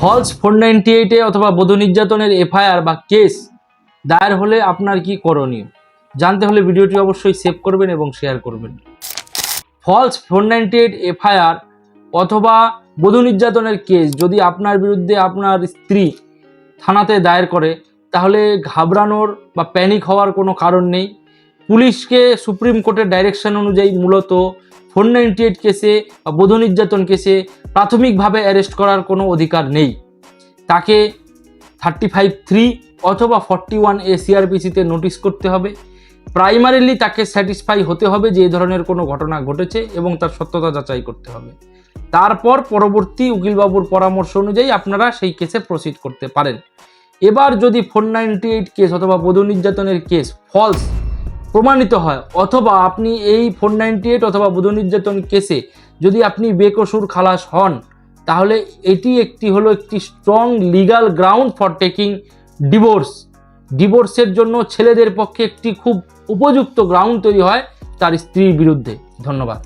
False 498 অথবা বধূ নির্যাতনের এফআইআর বা কেস দায়ের হলে আপনার কি করণীয় জানতে হলে ভিডিওটি অবশ্যই সেভ করবেন এবং শেয়ার করবেন। ফলস 498 এফআইআর অথবা বধূ নির্যাতনের কেস যদি আপনার বিরুদ্ধে আপনার স্ত্রী থানাতে দায়ের করে তাহলে ঘাবড়ানোর বা প্যানিক হওয়ার কোনো কারণ নেই। পুলিশকে সুপ্রিম কোর্টের ডাইরেকশন অনুযায়ী মূলত 498 কেসে বা বধূ নির্যাতন কেসে প্রাথমিকভাবে অ্যারেস্ট করার কোনো অধিকার নেই। তাকে 35(3) অথবা 41A CRPCতে নোটিশ করতে হবে। প্রাইমারিলি তাকে স্যাটিসফাই হতে হবে যে এই ধরনের কোনো ঘটনা ঘটেছে এবং তার সত্যতা যাচাই করতে হবে। তারপর পরবর্তী উকিলবাবুর পরামর্শ অনুযায়ী আপনারা সেই কেসে প্রসিড করতে পারেন। এবার যদি 498 কেস অথবা বধূ নির্যাতনের কেস ফলস প্রমাণিত হয় অথবা আপনি এই 498 অথবা বধূ নির্যাতন কেসে যদি আপনি বেকসুর খালাস হন তাহলে এটি একটি strong legal ground for taking divorce. ডিভোর্সের জন্য ছেলেদের পক্ষে একটি খুব উপযুক্ত গ্রাউন্ড তৈরি হয় তার স্ত্রীর বিরুদ্ধে। ধন্যবাদ।